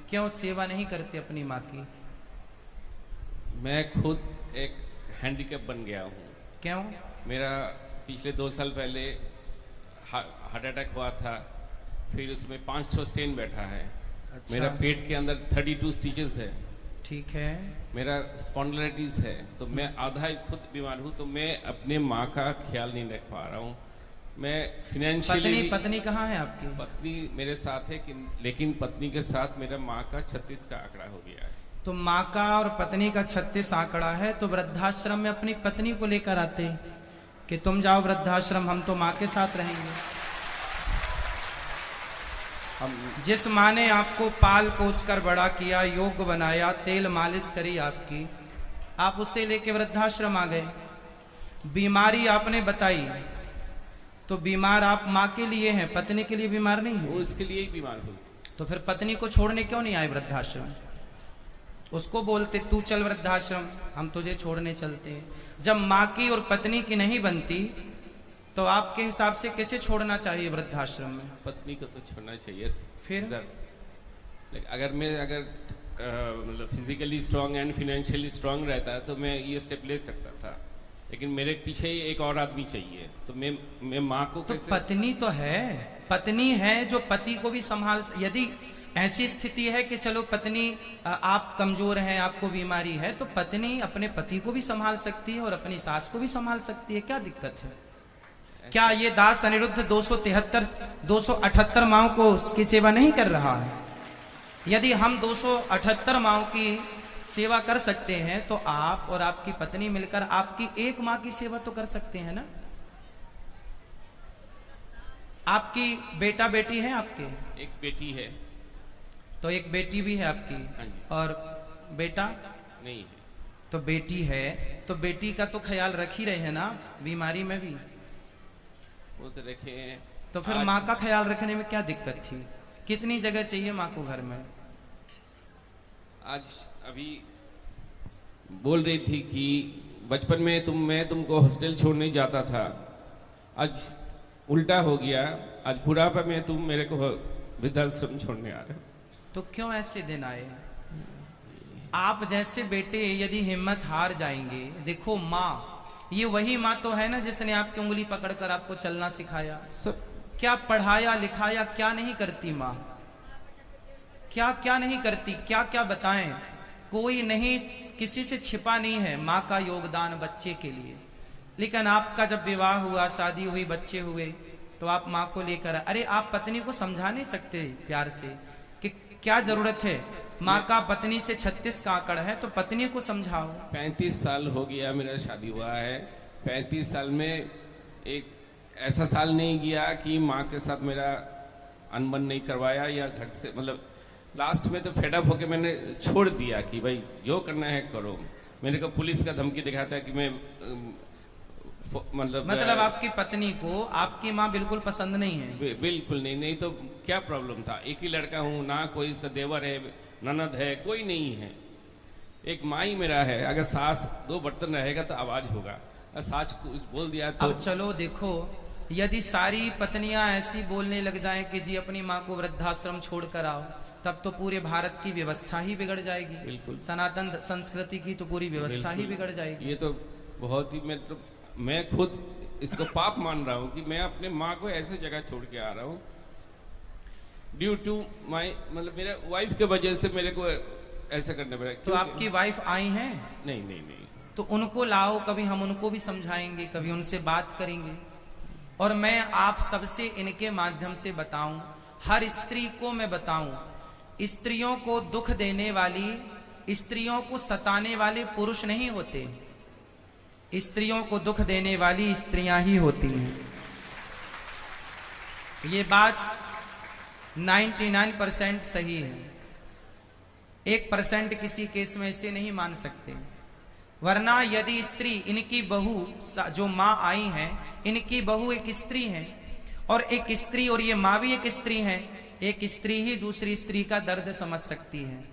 क्यों सेवा नहीं करते अपनी माँ की? मैं खुद एक हैंडीकैप बन गया हूँ। क्यों? मेरा पिछले 2 साल पहले हार्ट अटैक हुआ था, फिर उसमें 5 स्टेन बैठा है। अच्छा। मेरा पेट के अंदर 32 स्टिचेस है। ठीक है। मेरा स्पॉन्डिलाइटिस है, तो मैं आधा ही खुद बीमार हूँ, तो मैं अपने माँ का ख्याल नहीं रख पा रहा हूँ। मैं फिनेंशियली पत्नी कहाँ है आपकी? पत्नी मेरे साथ है, लेकिन पत्नी के साथ मेरा माँ का 36 का आंकड़ा हो गया है। तो माँ का और पत्नी का 36 आंकड़ा है, तो वृद्धाश्रम में अपनी पत्नी को लेकर आते कि तुम जाओ वृद्धाश्रम, हम तो माँ के साथ रहेंगे। जिस माँ ने आपको पाल पोस कर बड़ा किया, योग्य बनाया, तेल मालिश करी आपकी, आप उसे लेके वृद्धाश्रम आ गए। बीमारी आपने बताई, तो बीमार आप माँ के लिए हैं, पत्नी के लिए बीमार नहीं है। वो इसके लिए ही बीमार हूँ। तो फिर पत्नी को छोड़ने क्यों नहीं आए वृद्धाश्रम? उसको बोलते तू चल वृद्धाश्रम, हम तुझे छोड़ने चलते हैं। जब माँ की और पत्नी की नहीं बनती, तो आपके हिसाब से किसे छोड़ना चाहिए वृद्धाश्रम में? पत्नी को तो छोड़ना चाहिए। फिर अगर मतलब physically strong and financially strong रहता तो मैं ये स्टेप ले सकता था, लेकिन मेरे पीछे ही एक और आदमी चाहिए, तो मैं माँ को तो कैसे? पत्नी तो है, पत्नी है जो पति को भी संभाल। यदि ऐसी स्थिति है कि चलो पत्नी आप कमजोर हैं, आपको बीमारी है, तो पत्नी अपने पति को भी संभाल सकती है और अपनी सास को भी संभाल सकती है। क्या दिक्कत है? क्या ये दास अनिरुद्ध 278 माओं को उसकी सेवा नहीं कर रहा है? यदि हम 278 माओं की सेवा कर सकते हैं, तो आप और आपकी पत्नी मिलकर आपकी एक माँ की सेवा तो कर सकते हैं ना? आपकी बेटा बेटी है आपके? एक बेटी है। तो एक बेटी भी है आपकी? हाँ जी। और बेटा नहीं है। तो बेटी है, तो बेटी का तो ख्याल रख ही रहे हैं ना बीमारी में भी? वो तो रखे हैं। तो फिर माँ का ख्याल रखने में क्या दिक्कत थी? कितनी जगह चाहिए माँ को घर में? आज अभी बोल रही थी कि बचपन में मैं तुमको हॉस्टल छोड़ने जाता था, आज उल्टा हो गया, आज बुढ़ापा में तुम मेरे को वृद्धाश्रम छोड़ने आ रहे हो। तो क्यों ऐसे दिन आए? आप जैसे बेटे यदि हिम्मत हार जाएंगे, देखो माँ, ये वही माँ तो है ना जिसने आपकी उंगली पकड़कर आपको चलना सिखाया, सब क्या पढ़ाया लिखाया, क्या नहीं करती माँ? क्या क्या नहीं करती, क्या क्या बताएं? कोई नहीं, किसी से छिपा नहीं है माँ का योगदान बच्चे के लिए। लेकिन आपका जब विवाह हुआ, शादी हुई, बच्चे हुए, तो आप माँ को लेकर, अरे आप पत्नी को समझा नहीं सकते प्यार से कि क्या जरूरत है? माँ का पत्नी से 36 का आंकड़ा है, तो पत्नी को समझाओ। 35 साल हो गया मेरा शादी हुआ है। 35 साल में एक ऐसा साल नहीं गया कि माँ के साथ मेरा अनबन नहीं करवाया, या घर से, मतलब लास्ट में तो फेडअप होके मैंने छोड़ दिया कि भाई जो करना है करो। मेरे को पुलिस का धमकी दिखाता है कि मैं मतलब आपकी पत्नी को आपकी माँ बिल्कुल पसंद नहीं है? बिल्कुल नहीं तो क्या प्रॉब्लम था? एक ही लड़का हूँ ना, कोई इसका देवर है, ननद है, कोई नहीं है, एक माँ ही मेरा है। अगर सास 2 बर्तन रहेगा तो आवाज होगा, सास कुछ बोल दिया तो। अब चलो देखो, यदि सारी पत्नियां ऐसी बोलने लग जाएं कि जी अपनी माँ को वृद्धाश्रम छोड़ कर आओ, तब तो पूरे भारत की व्यवस्था ही बिगड़ जाएगी। बिल्कुल। सनातन संस्कृति की तो पूरी व्यवस्था ही बिगड़ जाएगी। ये तो बहुत ही, मैं खुद इसको पाप मान रहा हूँ कि मैं अपने माँ को ऐसे जगह छोड़ के आ रहा हूँ ड्यू टू माई, मतलब मेरे वाइफ के वजह से मेरे को ऐसा करना पड़ा। तो आपकी वाइफ आई हैं? नहीं। तो उनको लाओ, कभी हम उनको भी समझाएंगे, कभी उनसे बात करेंगे। और मैं आप सबसे इनके माध्यम से बताऊं, हर स्त्री को मैं बताऊं, स्त्रियों को दुख देने वाली, स्त्रियों को सताने वाले पुरुष नहीं होते, स्त्रियों को दुख देने वाली स्त्रियां ही होती हैं। ये बात 99% सही है, 1% किसी केस में इसे नहीं मान सकते। वरना यदि स्त्री, इनकी बहू जो माँ आई हैं, इनकी बहू एक स्त्री है, और एक स्त्री, और ये माँ भी एक स्त्री है, एक स्त्री ही दूसरी स्त्री का दर्द समझ सकती है।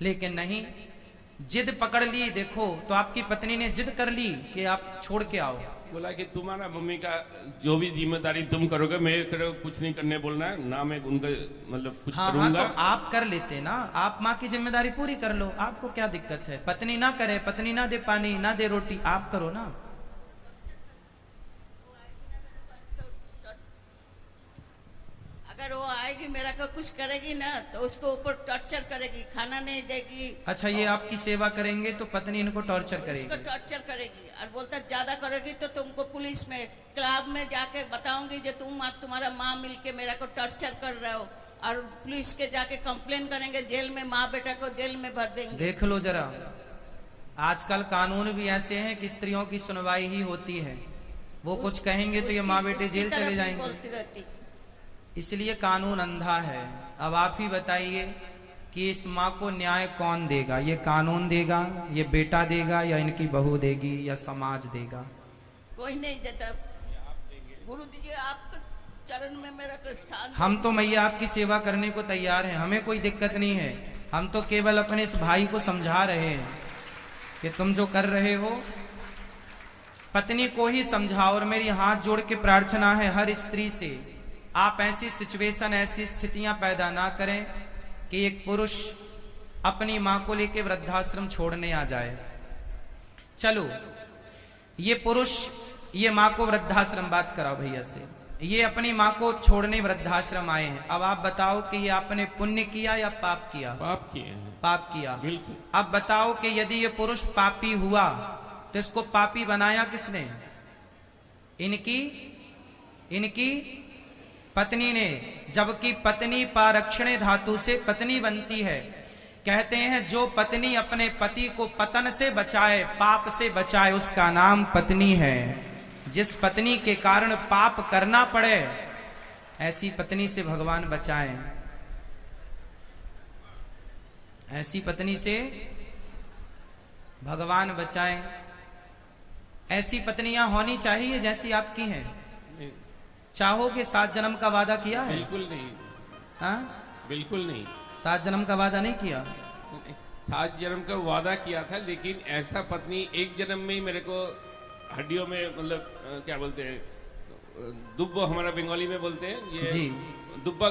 लेकिन नहीं, जिद पकड़ ली। देखो, तो आपकी पत्नी ने जिद कर ली कि आप छोड़ के आओ, बोला कि तुम्हारा मम्मी का जो भी जिम्मेदारी तुम करोगे, मैं करो कुछ नहीं करने बोलना है ना, मैं उनका मतलब कुछ हाँ हाँ, करूंगा। तो आप कर लेते ना, आप माँ की जिम्मेदारी पूरी कर लो, आपको क्या दिक्कत है? पत्नी ना करे, पत्नी ना दे पानी ना दे रोटी, आप करो ना। अगर वो आएगी मेरा को कुछ करेगी ना तो उसको ऊपर टॉर्चर करेगी, खाना नहीं देगी। अच्छा, ये आपकी सेवा करेंगे तो पत्नी इनको टॉर्चर उसको करेगी? टॉर्चर करेगी और बोलता ज्यादा करेगी तो तुमको पुलिस में क्लब में जाके बताऊंगी जो तुम और तुम्हारा माँ मिलके मेरा को टॉर्चर कर रहे हो, और पुलिस के जाके कंप्लेन करेंगे, जेल में माँ बेटा को जेल में भर देंगे। देख लो जरा, आजकल कानून भी ऐसे हैं कि स्त्रियों की सुनवाई ही होती है, वो कुछ कहेंगे तो ये माँ बेटे जेल उसकी तरफ चले ही जाएंगे। बोलती रहती। इसलिए कानून अंधा है। अब आप ही बताइए कि इस माँ को न्याय कौन देगा? ये कानून देगा, ये बेटा देगा, या इनकी बहू देगी, या समाज देगा? कोई नहीं देता। गुरु जी आपके चरण में मेरा तो स्थान। हम तो मैया आपकी सेवा करने को तैयार हैं, हमें कोई दिक्कत नहीं है। हम तो केवल अपने इस भाई को समझा रहे हैं कि तुम जो कर रहे हो पत्नी को ही समझाओ। और मेरी हाथ जोड़ के प्रार्थना है हर स्त्री से, आप ऐसी सिचुएशन, ऐसी स्थितियां पैदा ना करें कि एक पुरुष अपनी मां को लेकर वृद्धाश्रम छोड़ने आ जाए। चलो, ये पुरुष ये मां को वृद्धाश्रम, बात कराओ भैया से, ये अपनी मां को छोड़ने वृद्धाश्रम आए हैं। अब आप बताओ कि ये आपने पुण्य किया या पाप किया? पाप किए हैं। पाप किया। बिल्कुल। अब बताओ कि यदि ये पुरुष पापी हुआ तो इसको पापी बनाया किसने? इनकी पत्नी ने, जबकि पत्नी पारक्षणे धातु से पत्नी बनती है। कहते हैं जो पत्नी अपने पति को पतन से बचाए, पाप से बचाए, उसका नाम पत्नी है। जिस पत्नी के कारण पाप करना पड़े, ऐसी पत्नी से भगवान बचाएं। ऐसी पत्नी से भगवान बचाएं। ऐसी पत्नियां होनी चाहिए जैसी आपकी हैं। चाहोगे? 7 जन्म का वादा किया है? बिल्कुल नहीं। हाँ, बिल्कुल नहीं। 7 जन्म का वादा नहीं किया? 7 जन्म का वादा किया था, लेकिन ऐसा पत्नी एक जन्म में ही मेरे को हड्डियों में, मतलब क्या बोलते हैं, दुब्बो हमारा बंगाली में बोलते हैं, ये जी, दुब्बा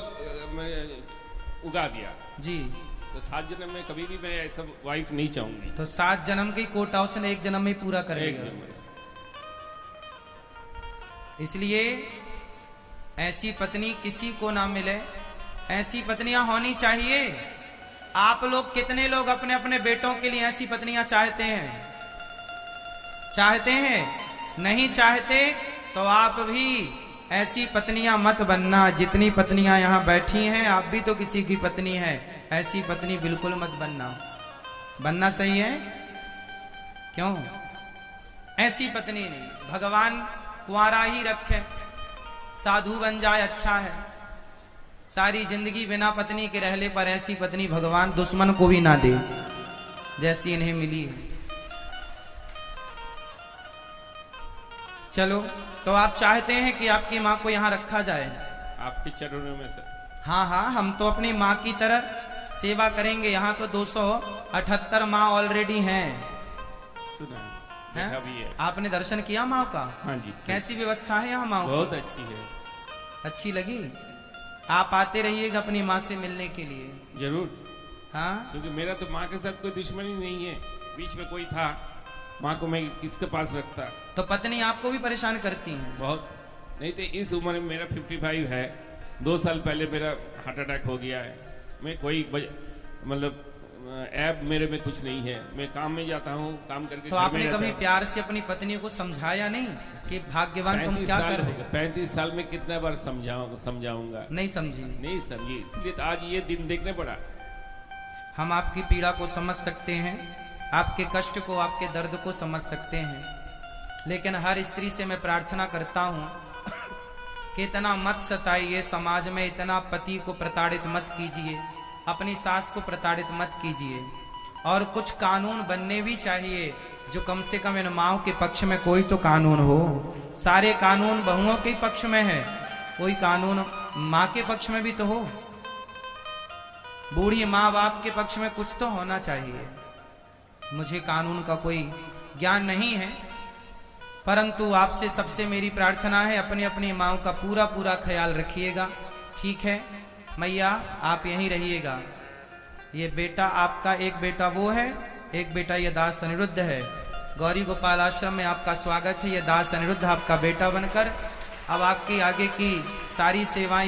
उगा दिया जी। तो 7 जन्म में कभी भी मैं ऐसा वाइफ नहीं चाहूंगी। तो 7 जन्म की कोटा उसने एक जन्म में पूरा कर एक लिया। जन्म में। इसलिए ऐसी पत्नी किसी को ना मिले, ऐसी पत्नियां होनी चाहिए। आप लोग कितने लोग अपने अपने बेटों के लिए ऐसी पत्नियां चाहते हैं? चाहते हैं? नहीं चाहते तो आप भी ऐसी पत्नियां मत बनना। जितनी पत्नियां यहां बैठी हैं, आप भी तो किसी की पत्नी है, ऐसी पत्नी बिल्कुल मत बनना। बनना सही है? क्यों? ऐसी पत्नी नहीं, भगवान कुंवारा ही रखे, साधु बन जाए अच्छा है। सारी जिंदगी बिना पत्नी के रहले पर ऐसी पत्नी भगवान दुश्मन को भी ना दे जैसी इन्हें मिली है। चलो, तो आप चाहते हैं कि आपकी माँ को यहाँ रखा जाए? आपके चरणों में सर। हाँ हाँ, हम तो अपनी माँ की तरह सेवा करेंगे। यहाँ तो 278 माँ ऑलरेडी हैं। सुना है, हैं? देखा भी है। आपने दर्शन किया माँ का? हाँ जी। कैसी व्यवस्था है यहाँ माँ? बहुत अच्छी है। अच्छी लगी? आप आते रहिएगा अपनी माँ से मिलने के लिए। जरूर। हाँ, क्योंकि मेरा तो माँ के साथ कोई दुश्मनी नहीं है। बीच में कोई था, माँ को मैं किसके पास रखता। तो पत्नी आपको भी परेशान करती है? बहुत। नहीं तो इस उम्र में, मेरा 55 है, 2 साल पहले मेरा हार्ट अटैक हो गया है। मैं कोई मतलब ऐप मेरे में कुछ नहीं है। मैं काम में जाता हूँ, काम करके तो आपने कभी प्यार से अपनी पत्नी को समझाया नहीं कि भाग्यवान तुम क्या कर रहे हो? 35 साल में कितना बार समझाऊंगा? नहीं समझी? नहीं समझी, इसलिए तो आज ये दिन देखने पड़ा। हम आपकी पीड़ा को समझ सकते हैं, आपके कष्ट को, आपके दर्द को समझ सकते हैं, लेकिन हर स्त्री से मैं प्रार्थना करता हूं कि इतना मत सताइए समाज में, इतना पति को प्रताड़ित मत कीजिए, अपनी सास को प्रताड़ित मत कीजिए। और कुछ कानून बनने भी चाहिए जो कम से कम इन माओं के पक्ष में कोई तो कानून हो। सारे कानून बहुओं के पक्ष में है, कोई कानून माँ के पक्ष में भी तो हो। बूढ़ी माँ बाप के पक्ष में कुछ तो होना चाहिए। मुझे कानून का कोई ज्ञान नहीं है, परंतु आपसे सबसे मेरी प्रार्थना है, अपनी अपनी माँओं का पूरा पूरा ख्याल रखिएगा, ठीक है। मैया आप यहीं रहिएगा। ये बेटा आपका, एक बेटा वो है, एक बेटा ये दास अनिरुद्ध है। गौरी गोपाल आश्रम में आपका स्वागत है। ये दास अनिरुद्ध आपका बेटा बनकर अब आपकी आगे की सारी सेवाएं